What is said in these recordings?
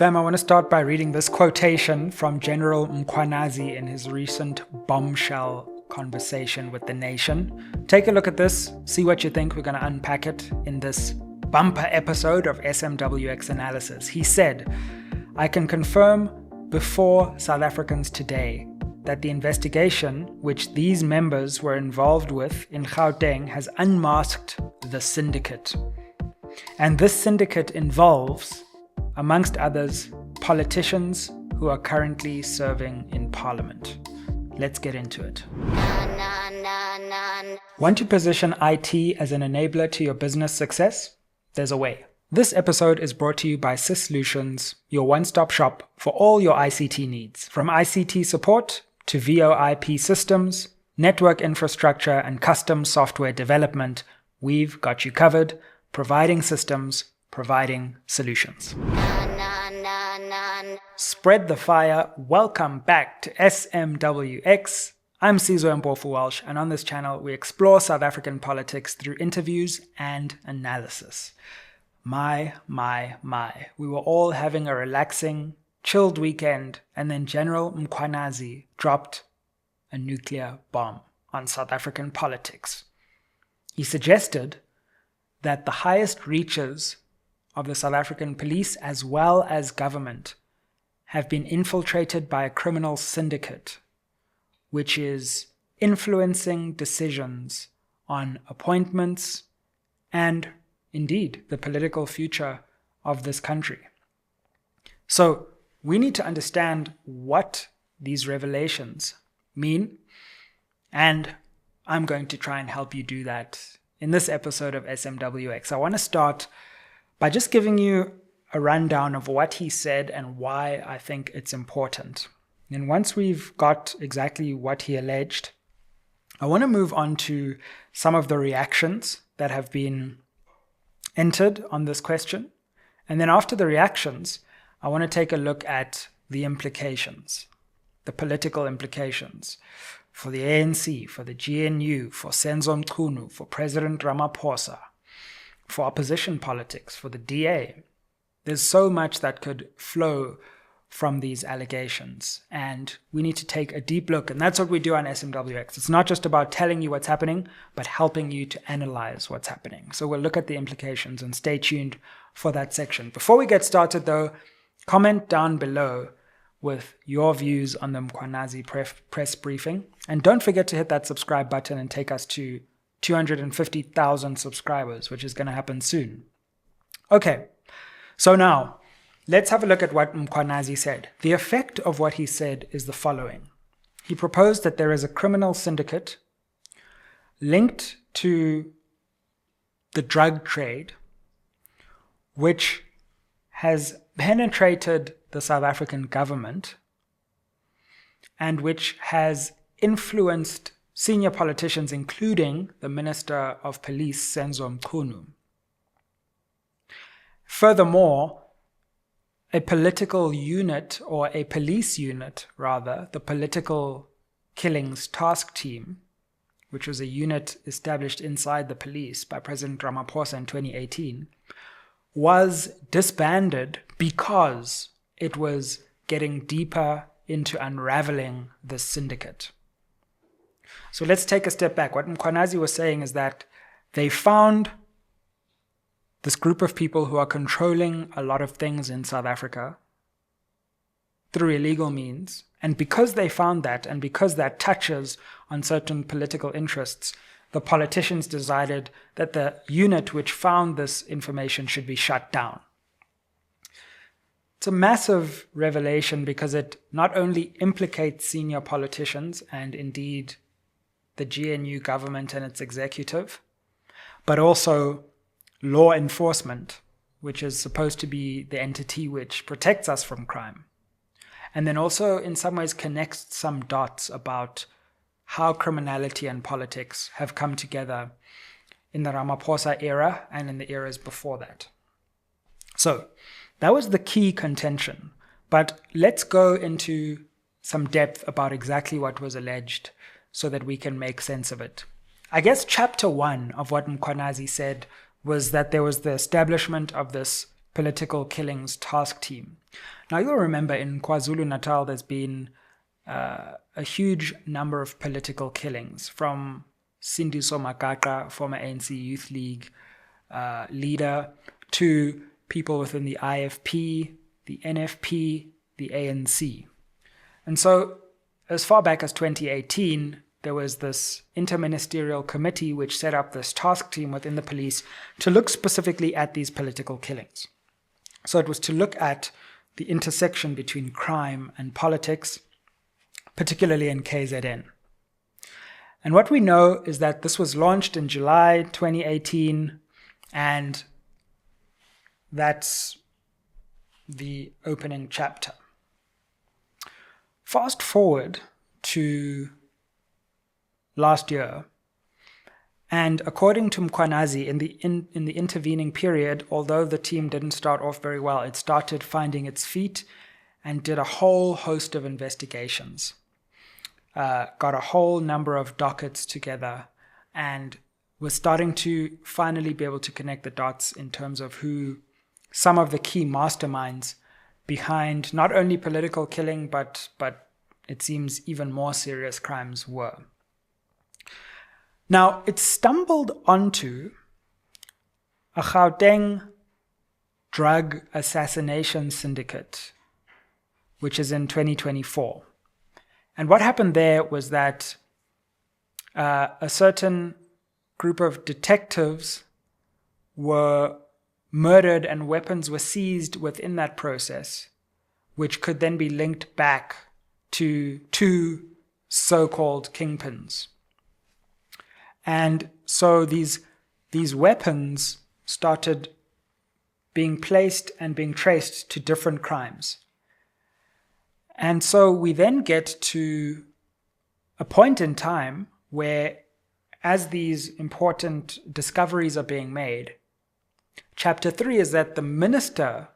Fam, I want to start by reading this quotation from General Mkhwanazi in his recent bombshell conversation with The Nation. Take a look at this, see what you think. We're going to unpack it in this bumper episode of SMWX Analysis. He said, "I can confirm before South Africans today that the investigation which these members were involved with in Gauteng has unmasked the syndicate. And this syndicate involves, amongst others, politicians who are currently serving in parliament." Let's get into it. Want to position IT as an enabler to your business success? There's a way. This episode is brought to you by Sys Solutions, your one-stop shop for all your ICT needs. From ICT support to VoIP systems, network infrastructure, and custom software development, we've got you covered, providing systems, providing solutions. Spread the fire. Welcome back to SMWX. I'm Senzo Mpofu-Walsh, and on this channel we explore South African politics through interviews and analysis. My. We were all having a relaxing, chilled weekend, and then General Mkhwanazi dropped a nuclear bomb on South African politics. He suggested that the highest reaches of the South African police as well as government have been infiltrated by a criminal syndicate, which is influencing decisions on appointments and, indeed, the political future of this country. So we need to understand what these revelations mean, and I'm going to try and help you do that in this episode of SMWX. I want to start by just giving you a rundown of what he said and why I think it's important. And once we've got exactly what he alleged, I want to move on to some of the reactions that have been entered on this question. And then after the reactions, I want to take a look at the implications, the political implications for the ANC, for the GNU, for Senzo Mchunu, for President Ramaphosa, for opposition politics, for the DA. There's so much that could flow from these allegations, and we need to take a deep look, and that's what we do on SMWX. It's not just about telling you what's happening, but helping you to analyze what's happening. So we'll look at the implications, and stay tuned for that section. Before we get started though, comment down below with your views on the Mkhwanazi press briefing, and don't forget to hit that subscribe button and take us to 250,000 subscribers, which is going to happen soon. Okay, so now let's have a look at what Mkhwanazi said. The effect of what he said is the following. He proposed that there is a criminal syndicate linked to the drug trade, which has penetrated the South African government and which has influenced senior politicians, including the Minister of Police, Senzo Mchunu. Furthermore, a political unit, or a police unit rather, the Political Killings Task Team, which was a unit established inside the police by President Ramaphosa in 2018, was disbanded because it was getting deeper into unraveling the syndicate. So let's take a step back. What Mkhwanazi was saying is that they found this group of people who are controlling a lot of things in South Africa through illegal means. And because they found that, and because that touches on certain political interests, the politicians decided that the unit which found this information should be shut down. It's a massive revelation because it not only implicates senior politicians and indeed the GNU government and its executive, but also law enforcement, which is supposed to be the entity which protects us from crime. And then also in some ways connects some dots about how criminality and politics have come together in the Ramaphosa era and in the eras before that. So that was the key contention. But let's go into some depth about exactly what was alleged so that we can make sense of it. I guess chapter 1 of what Mkhwanazi said was that there was the establishment of this political killings task team. Now, you'll remember in KwaZulu-Natal, there's been a huge number of political killings, from Sindiso Makaka, former ANC Youth League leader, to people within the IFP, the NFP, the ANC. And so, as far back as 2018, there was this interministerial committee which set up this task team within the police to look specifically at these political killings. So it was to look at the intersection between crime and politics, particularly in KZN. And what we know is that this was launched in July 2018, and that's the opening chapter. Fast forward to last year, and according to Mkhwanazi, in the intervening period, although the team didn't start off very well, it started finding its feet and did a whole host of investigations. Got a whole number of dockets together, and was starting to finally be able to connect the dots in terms of who some of the key masterminds behind not only political killing, but it seems even more serious crimes were. Now, it stumbled onto a Gauteng drug assassination syndicate, which is in 2024. And what happened there was that a certain group of detectives were murdered and weapons were seized within that process, which could then be linked back to two so-called kingpins. And so these weapons started being placed and being traced to different crimes. And so we then get to a point in time where, as these important discoveries are being made, chapter 3 is that the minister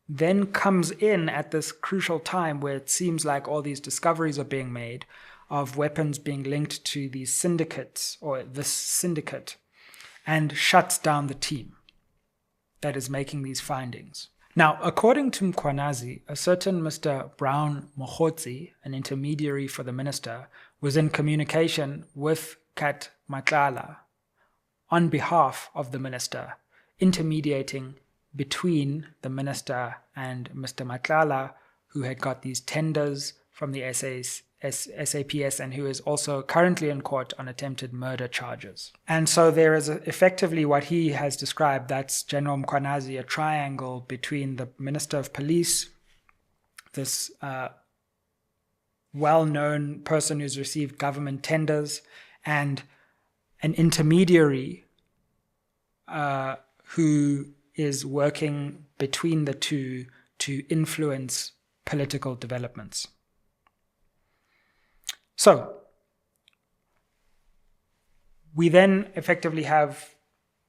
then comes in at this crucial time where it seems like all these discoveries are being made of weapons being linked to these syndicates, or this syndicate, and shuts down the team that is making these findings. Now, according to Mkhwanazi, a certain Mr. Brown Mokhotsi, an intermediary for the minister, was in communication with Kat Nhlanhla on behalf of the minister, intermediating between the minister and Mr. Nhlanhla, who had got these tenders from the SAPS and who is also currently in court on attempted murder charges. And so there is effectively what he has described, that's General Mkhwanazi, a triangle between the Minister of Police, this well-known person who's received government tenders, and an intermediary who is working between the two to influence political developments. So, we then effectively have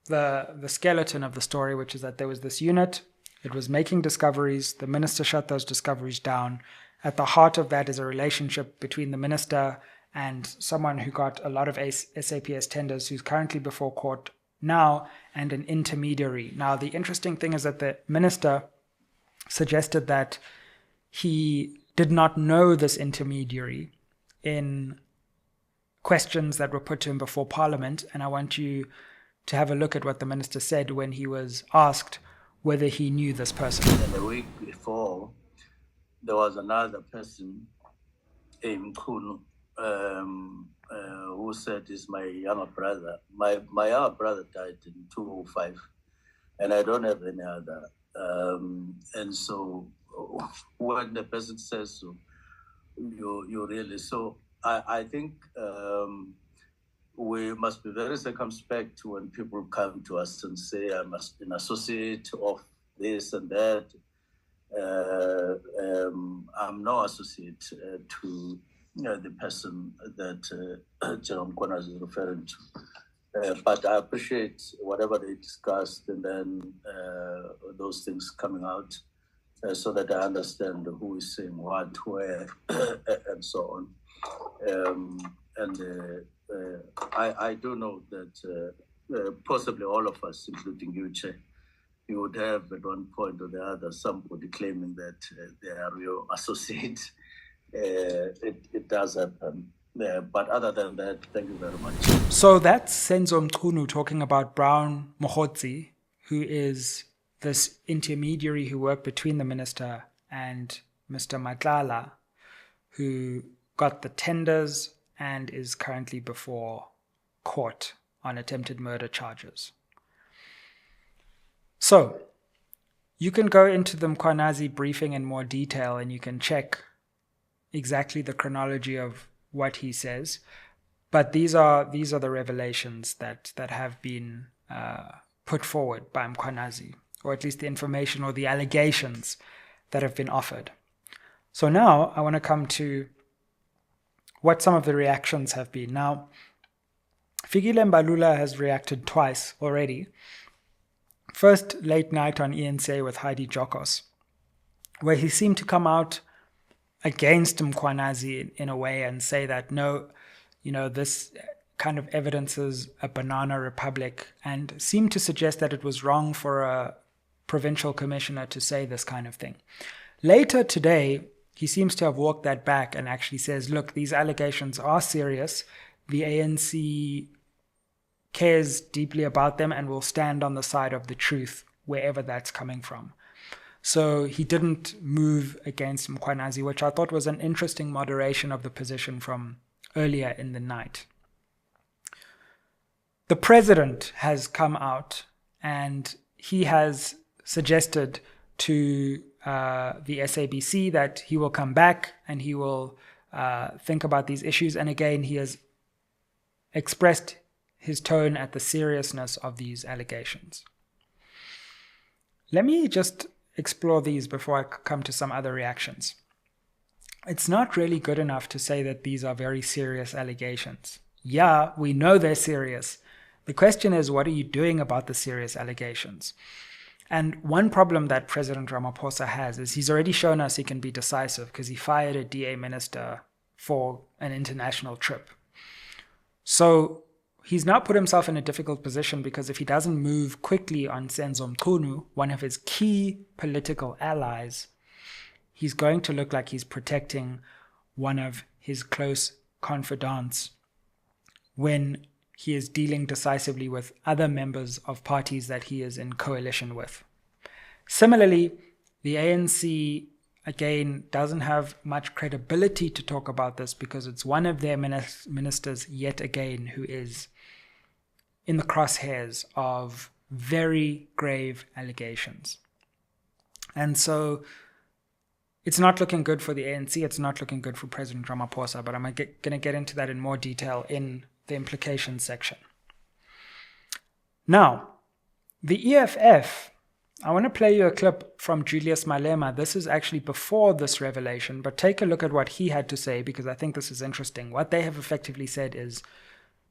the skeleton of the story, which is that there was this unit, it was making discoveries, the minister shut those discoveries down. At the heart of that is a relationship between the minister and someone who got a lot of SAPS tenders, who's currently before court now, and an intermediary. Now, the interesting thing is that the minister suggested that he did not know this intermediary in questions that were put to him before Parliament, and I want you to have a look at what the minister said when he was asked whether he knew this person. And the week before, there was another person, Mchunu, who said is my younger brother. My younger brother died in 2005, and I don't have any other. And so when the person says so, you really, so I think we must be very circumspect when people come to us and say, I must be an associate of this and that. I'm no associate to the person that General Mkhwanazi is referring to. But I appreciate whatever they discussed, and then those things coming out so that I understand who is saying what, where, and so on. I do know that possibly all of us, including you, Che, you would have at one point or the other somebody claiming that they are your associate. It does happen. But other than that, thank you very much. So that's Senzo Mchunu talking about Brown Mokgotsi, who is this intermediary who worked between the minister and Mr. Nhlanhla, who got the tenders and is currently before court on attempted murder charges. So, you can go into the Mkhwanazi briefing in more detail and you can check exactly the chronology of what he says. But these are the revelations that have been put forward by Mkhwanazi, or at least the information or the allegations that have been offered. So now I want to come to what some of the reactions have been. Now, Fikile Mbalula has reacted twice already. First, late night on ENCA with Heidi Jokos, where he seemed to come out against Mkhwanazi in a way and say that, no, this kind of evidences a banana republic, and seemed to suggest that it was wrong for a provincial commissioner to say this kind of thing. Later today, he seems to have walked that back and actually says, look, these allegations are serious. The ANC cares deeply about them and will stand on the side of the truth wherever that's coming from. So he didn't move against Mkhwanazi, which I thought was an interesting moderation of the position from earlier in the night. The president has come out and he has suggested to the SABC that he will come back and he will think about these issues. And again, he has expressed his tone at the seriousness of these allegations. Let me just explore these before I come to some other reactions. It's not really good enough to say that these are very serious allegations. Yeah, we know they're serious. The question is, what are you doing about the serious allegations? And one problem that President Ramaphosa has is he's already shown us he can be decisive because he fired a DA minister for an international trip. So he's now put himself in a difficult position because if he doesn't move quickly on Senzo Mchunu, one of his key political allies, he's going to look like he's protecting one of his close confidants when he is dealing decisively with other members of parties that he is in coalition with. Similarly, the ANC, again, doesn't have much credibility to talk about this because it's one of their ministers, yet again, who is in the crosshairs of very grave allegations. And so it's not looking good for the ANC, it's not looking good for President Ramaphosa, but I'm going to get into that in more detail in the implications section. Now, the EFF, I want to play you a clip from Julius Malema. This is actually before this revelation, but take a look at what he had to say because I think this is interesting. What they have effectively said is,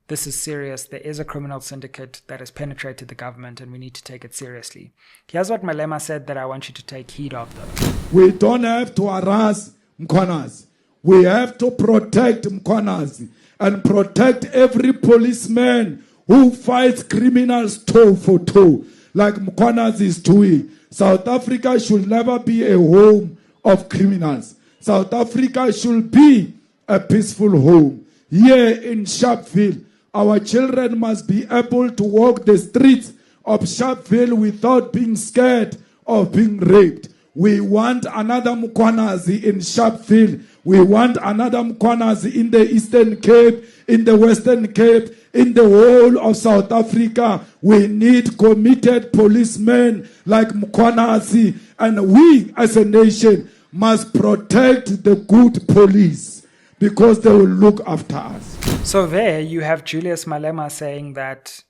this is serious. There is a criminal syndicate that has penetrated the government and we need to take it seriously. Here's what Malema said that I want you to take heed of though. We don't have to harass Mkhwanazi. We have to protect Mkhwanazi and protect every policeman who fights criminals toe for toe, like Mkhwanazi is doing. South Africa should never be a home of criminals. South Africa should be a peaceful home. Here in Sharpeville, our children must be able to walk the streets of Sharpeville without being scared of being raped. We want another Mkhwanazi in Sharpeville. We want another Mkhwanazi in the Eastern Cape, in the Western Cape, in the whole of South Africa. We need committed policemen like Mkhwanazi, and we as a nation must protect the good police because they will look after us. So there you have Julius Malema saying that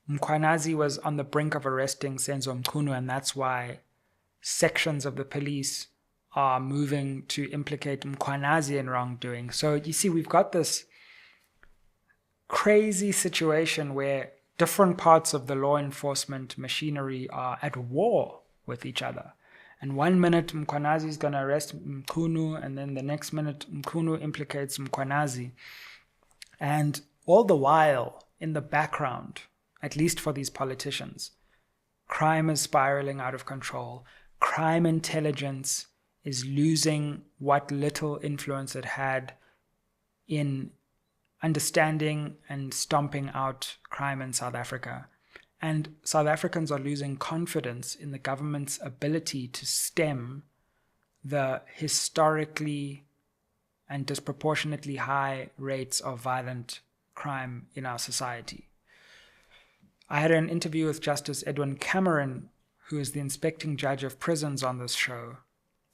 Mkhwanazi was on the brink of arresting Senzo Mchunu, and that's why sections of the police are moving to implicate Mkhwanazi in wrongdoing. So you see, we've got this crazy situation where different parts of the law enforcement machinery are at war with each other. And one minute Mkhwanazi is going to arrest Mchunu, and then the next minute Mchunu implicates Mkhwanazi. And all the while, in the background, at least for these politicians, Crime is spiraling out of control. Crime intelligence is losing what little influence it had in understanding and stomping out crime in South Africa. And South Africans are losing confidence in the government's ability to stem the historically and disproportionately high rates of violent crime in our society. I had an interview with Justice Edwin Cameron, who is the inspecting judge of prisons, on this show,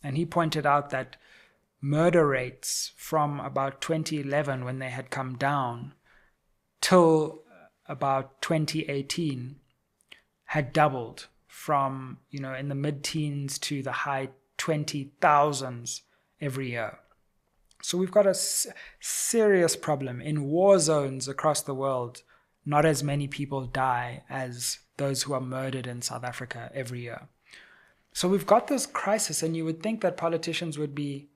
and he pointed out that murder rates from about 2011, when they had come down, till about 2018 had doubled from, in the mid-teens to the high 20,000s every year. So we've got a serious problem. In war zones across the world, not as many people die as those who are murdered in South Africa every year. So we've got this crisis, and you would think that politicians would be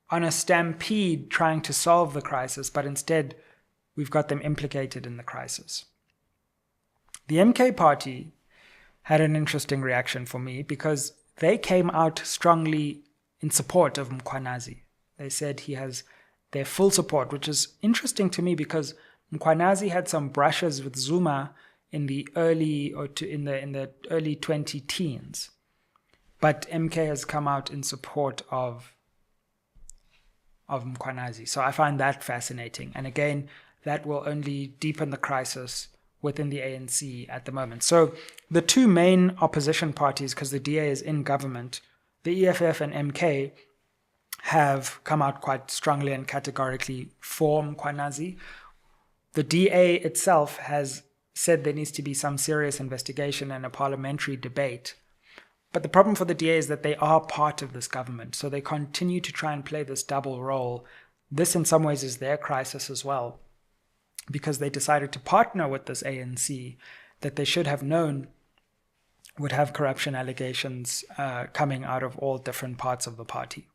on a stampede trying to solve the crisis, but instead we've got them implicated in the crisis. The MK party had an interesting reaction for me because they came out strongly in support of Mkhwanazi. They said he has their full support, which is interesting to me because Mkhwanazi had some brushes with Zuma in the early 20 teens, but MK has come out in support of Mkhwanazi. So I find that fascinating, and again, that will only deepen the crisis within the ANC at the moment. So the two main opposition parties, because the DA is in government, the EFF and MK, have come out quite strongly and categorically for Mkhwanazi. The DA itself has said there needs to be some serious investigation and a parliamentary debate. But the problem for the DA is that they are part of this government, so they continue to try and play this double role. This in some ways is their crisis as well, because they decided to partner with this ANC that they should have known would have corruption allegations coming out of all different parts of the party.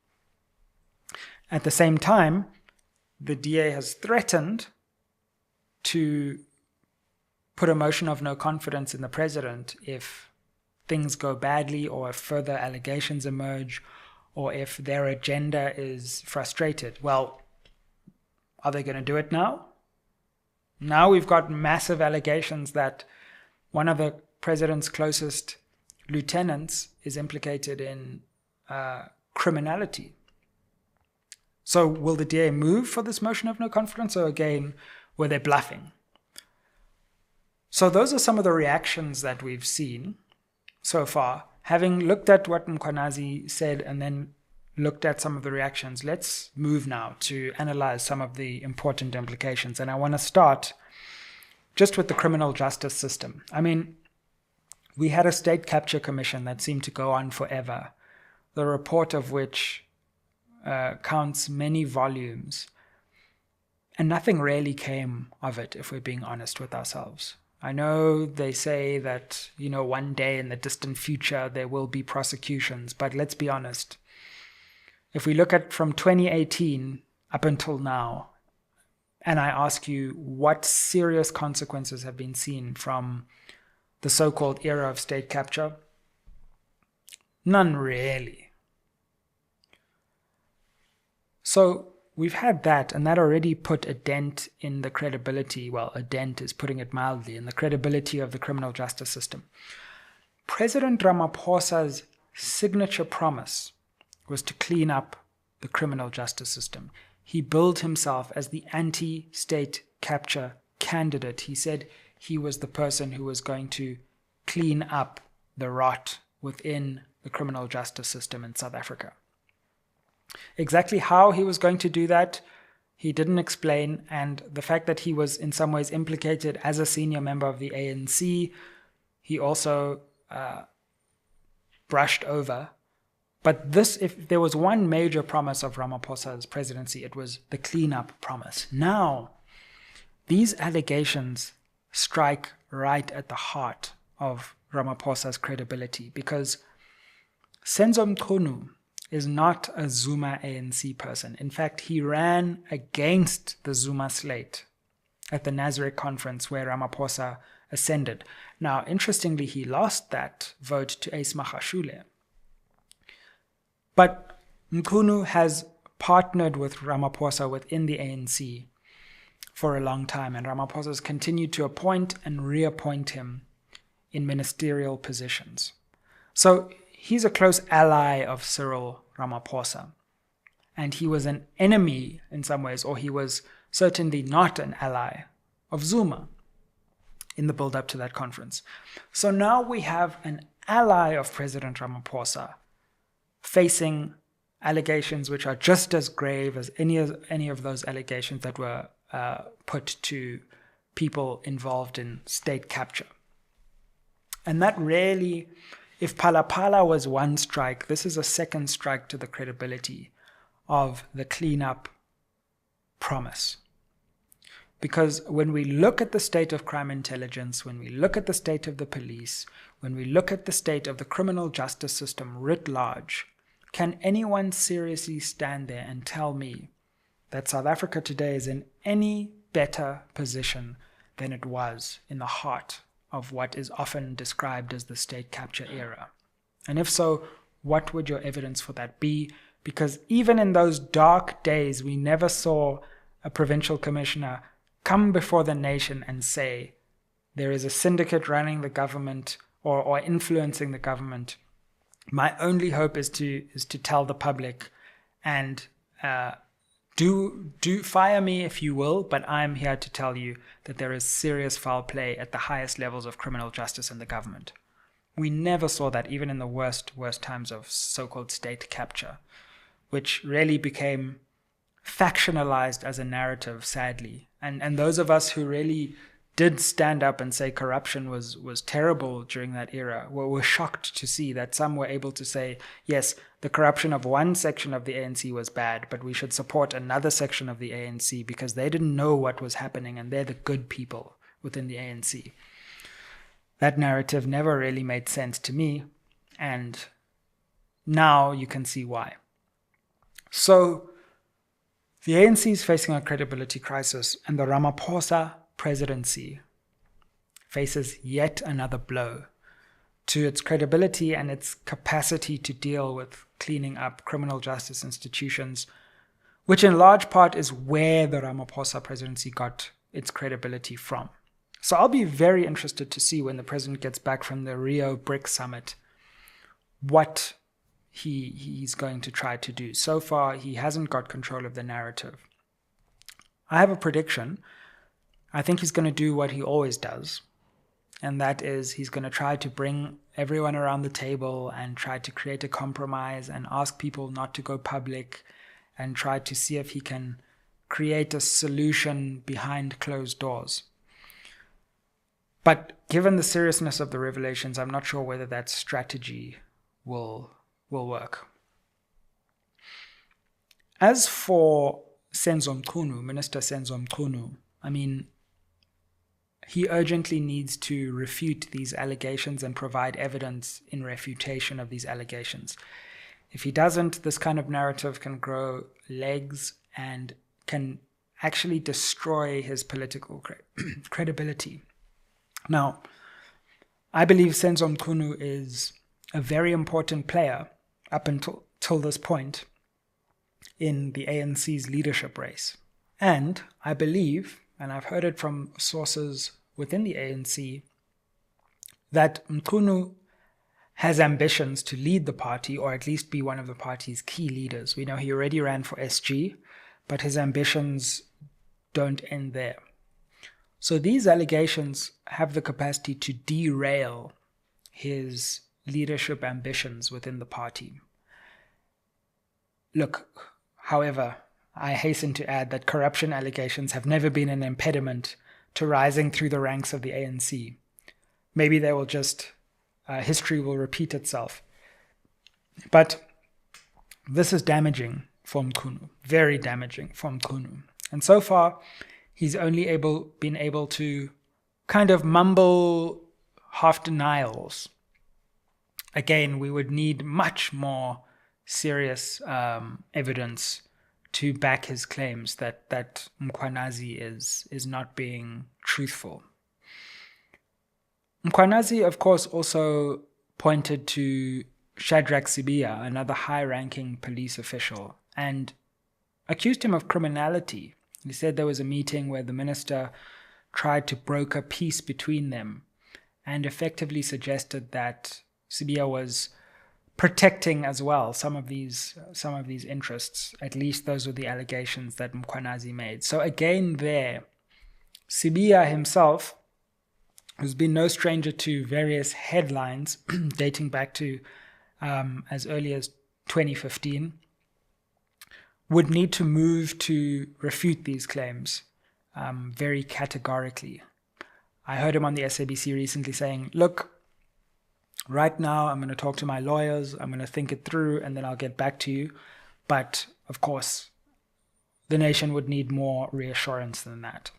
At the same time, the DA has threatened to put a motion of no confidence in the president if things go badly, or if further allegations emerge, or if their agenda is frustrated. Well, are they going to do it now? Now we've got massive allegations that one of the president's closest lieutenants is implicated in criminality. So will the DA move for this motion of no confidence, or again, were they bluffing? So those are some of the reactions that we've seen so far. Having looked at what Mkhwanazi said and then looked at some of the reactions, let's move now to analyze some of the important implications. And I want to start just with the criminal justice system. I mean, we had a state capture commission that seemed to go on forever, the report of which counts many volumes, and nothing really came of it, if we're being honest with ourselves. I know they say that, one day in the distant future there will be prosecutions, but let's be honest. If we look at from 2018 up until now, and I ask you what serious consequences have been seen from the so-called era of state capture, none really. So we've had that, and that already put a dent in the credibility, well, a dent is putting it mildly, in the credibility of the criminal justice system. President Ramaphosa's signature promise was to clean up the criminal justice system. He billed himself as the anti-state capture candidate. He said he was the person who was going to clean up the rot within the criminal justice system in South Africa. Exactly how he was going to do that, he didn't explain, and the fact that he was in some ways implicated as a senior member of the ANC, he also brushed over. But this, if there was one major promise of Ramaphosa's presidency, it was the cleanup promise. Now, these allegations strike right at the heart of Ramaphosa's credibility, because Senzo Mchunu is not a Zuma ANC person. In fact, he ran against the Zuma slate at the Nasrec conference where Ramaphosa ascended. Now, interestingly, he lost that vote to Ace Magashule. But Mchunu has partnered with Ramaphosa within the ANC for a long time, and Ramaphosa has continued to appoint and reappoint him in ministerial positions. So he's a close ally of Cyril Ramaphosa, and he was an enemy in some ways, or he was certainly not an ally of Zuma in the build-up to that conference. So now we have an ally of President Ramaphosa facing allegations which are just as grave as any of those allegations that were put to people involved in state capture. And that really, if Phala was one strike, this is a second strike to the credibility of the cleanup promise. Because when we look at the state of crime intelligence, when we look at the state of the police, when we look at the state of the criminal justice system writ large, can anyone seriously stand there and tell me that South Africa today is in any better position than it was in the heart of what is often described as the state capture era? And if so, what would your evidence for that be? Because even in those dark days, we never saw a provincial commissioner come before the nation and say, there is a syndicate running the government or influencing the government. My only hope is to tell the public, and do fire me if you will, but I'm here to tell you that there is serious foul play at the highest levels of criminal justice in the government. We never saw that even in the worst times of so-called state capture, which really became factionalized as a narrative, sadly. And those of us who really did stand up and say corruption was terrible during that era were shocked to see that some were able to say, yes, the corruption of one section of the ANC was bad, but we should support another section of the ANC because they didn't know what was happening and they're the good people within the ANC. That narrative never really made sense to me, and now you can see why. So the ANC is facing a credibility crisis, and the Ramaphosa presidency faces yet another blow to its credibility and its capacity to deal with cleaning up criminal justice institutions, which in large part is where the Ramaphosa presidency got its credibility from. So I'll be very interested to see when the president gets back from the Rio BRIC summit what he's going to try to do. So far, he hasn't got control of the narrative. I have a prediction. I think he's going to do what he always does, and that is he's going to try to bring everyone around the table and try to create a compromise and ask people not to go public and try to see if he can create a solution behind closed doors. But given the seriousness of the revelations, I'm not sure whether that strategy will work. As for Senzo Mchunu, Minister Senzo Mchunu, I mean, he urgently needs to refute these allegations and provide evidence in refutation of these allegations. If he doesn't, this kind of narrative can grow legs and can actually destroy his political credibility. Now, I believe Senzo Mchunu is a very important player up until this point in the ANC's leadership race. And I believe, and I've heard it from sources within the ANC, that Mchunu has ambitions to lead the party, or at least be one of the party's key leaders. We know he already ran for SG, but his ambitions don't end there. So these allegations have the capacity to derail his leadership ambitions within the party. Look, however, I hasten to add that corruption allegations have never been an impediment to rising through the ranks of the ANC. Maybe they will just, history will repeat itself. But this is damaging for Mchunu, very damaging for Mchunu. And so far, he's only been able to kind of mumble half denials. Again, we would need much more serious evidence to back his claims that Mkhwanazi is not being truthful. Mkhwanazi, of course, also pointed to Shadrack Sibiya, another high-ranking police official, and accused him of criminality. He said there was a meeting where the minister tried to broker peace between them and effectively suggested that Sibiya was protecting as well some of these interests. At least those were the allegations that Mkhwanazi made. So again there, Sibiya himself, who's been no stranger to various headlines dating back to as early as 2015, would need to move to refute these claims very categorically. I heard him on the SABC recently saying, look, right now I'm going to talk to my lawyers, I'm going to think it through, and then I'll get back to you. But, of course, the nation would need more reassurance than that.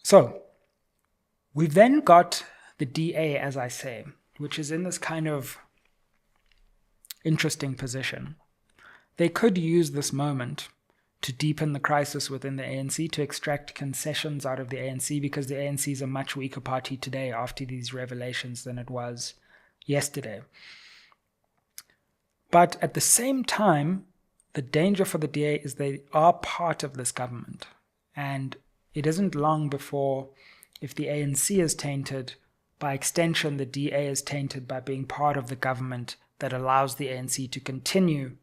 So, we've then got the DA, as I say, which is in this kind of interesting position. They could use this moment to deepen the crisis within the ANC, to extract concessions out of the ANC, because the ANC is a much weaker party today after these revelations than it was yesterday. But at the same time, the danger for the DA is they are part of this government. And it isn't long before, if the ANC is tainted, by extension, the DA is tainted by being part of the government that allows the ANC to continue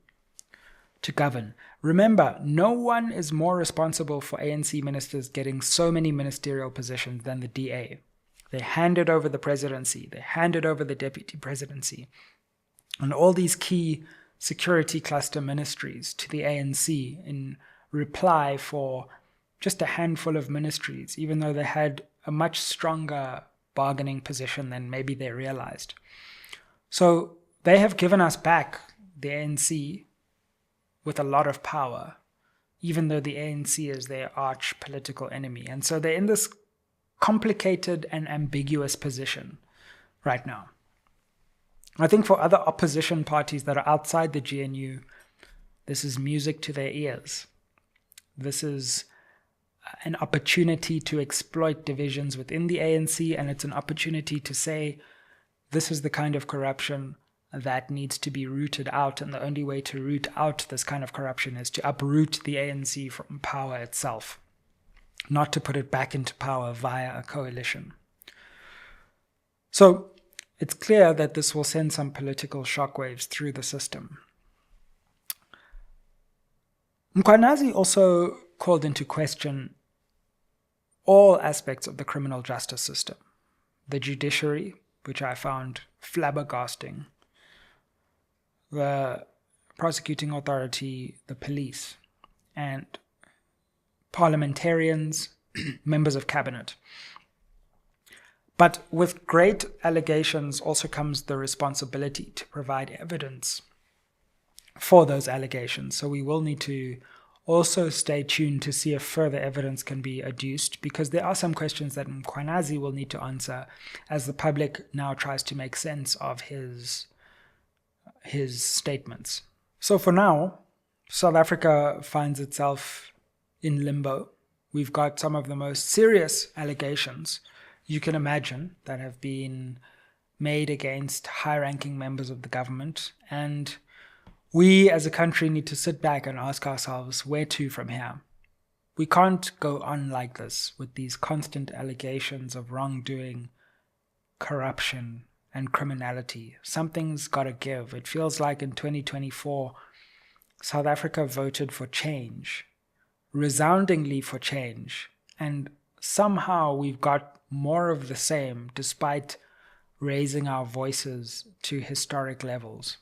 to govern. Remember, no one is more responsible for ANC ministers getting so many ministerial positions than the DA. They handed over the presidency, they handed over the deputy presidency, and all these key security cluster ministries to the ANC in reply for just a handful of ministries, even though they had a much stronger bargaining position than maybe they realized. So they have given us back the ANC with a lot of power, even though the ANC is their arch political enemy. And so they're in this complicated and ambiguous position right now. I think for other opposition parties that are outside the GNU, this is music to their ears. This is an opportunity to exploit divisions within the ANC, and it's an opportunity to say, this is the kind of corruption that needs to be rooted out, and the only way to root out this kind of corruption is to uproot the ANC from power itself, not to put it back into power via a coalition. So it's clear that this will send some political shockwaves through the system. Mkhwanazi also called into question all aspects of the criminal justice system, the judiciary, which I found flabbergasting, the prosecuting authority, the police, and parliamentarians, members of cabinet. But with great allegations also comes the responsibility to provide evidence for those allegations. So we will need to also stay tuned to see if further evidence can be adduced, because there are some questions that Mkhwanazi will need to answer as the public now tries to make sense of his statements. So for now, South Africa finds itself in limbo. We've got some of the most serious allegations you can imagine that have been made against high-ranking members of the government, and we as a country need to sit back and ask ourselves, where to from here? We can't go on like this with these constant allegations of wrongdoing, corruption, and criminality. Something's got to give. It feels like in 2024, South Africa voted for change, resoundingly for change, and somehow we've got more of the same despite raising our voices to historic levels.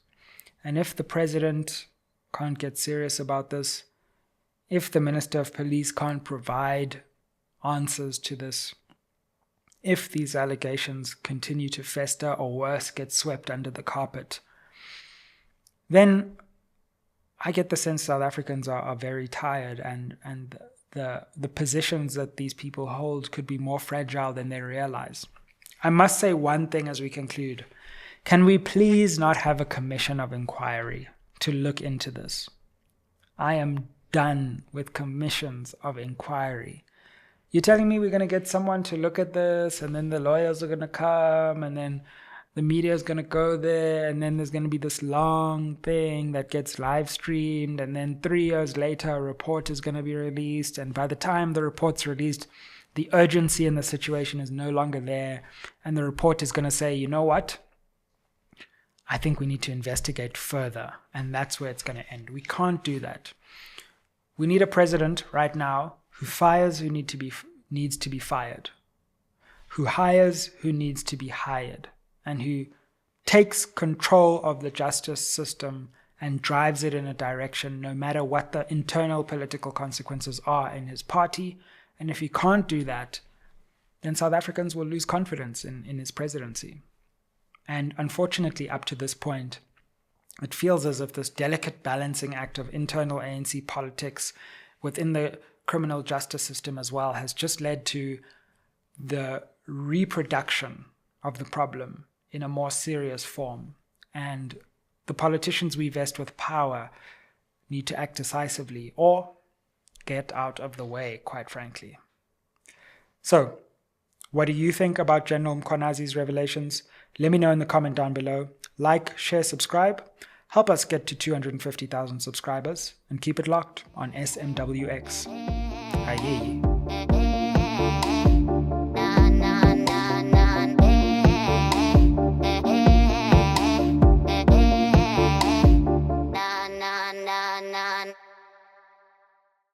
And if the president can't get serious about this, if the Minister of Police can't provide answers to this, if these allegations continue to fester or worse, get swept under the carpet, then I get the sense South Africans are very tired, and the positions that these people hold could be more fragile than they realize. I must say one thing as we conclude. Can we please not have a commission of inquiry to look into this? I am done with commissions of inquiry. You're telling me we're going to get someone to look at this, and then the lawyers are going to come, and then the media is going to go there, and then there's going to be this long thing that gets live streamed, and then 3 years later a report is going to be released, and by the time the report's released, the urgency in the situation is no longer there, and the report is going to say, you know what? I think we need to investigate further, and that's where it's going to end. We can't do that. We need a president right now who fires who needs to be fired, who hires who needs to be hired, and who takes control of the justice system and drives it in a direction no matter what the internal political consequences are in his party. And if he can't do that, then South Africans will lose confidence in his presidency. And unfortunately, up to this point, it feels as if this delicate balancing act of internal ANC politics within the criminal justice system as well has just led to the reproduction of the problem in a more serious form. And the politicians we vest with power need to act decisively or get out of the way, quite frankly. So, what do you think about General Mkhwanazi's revelations? Let me know in the comment down below. Like, share, subscribe. Help us get to 250,000 subscribers, and keep it locked on SMWX. Aye.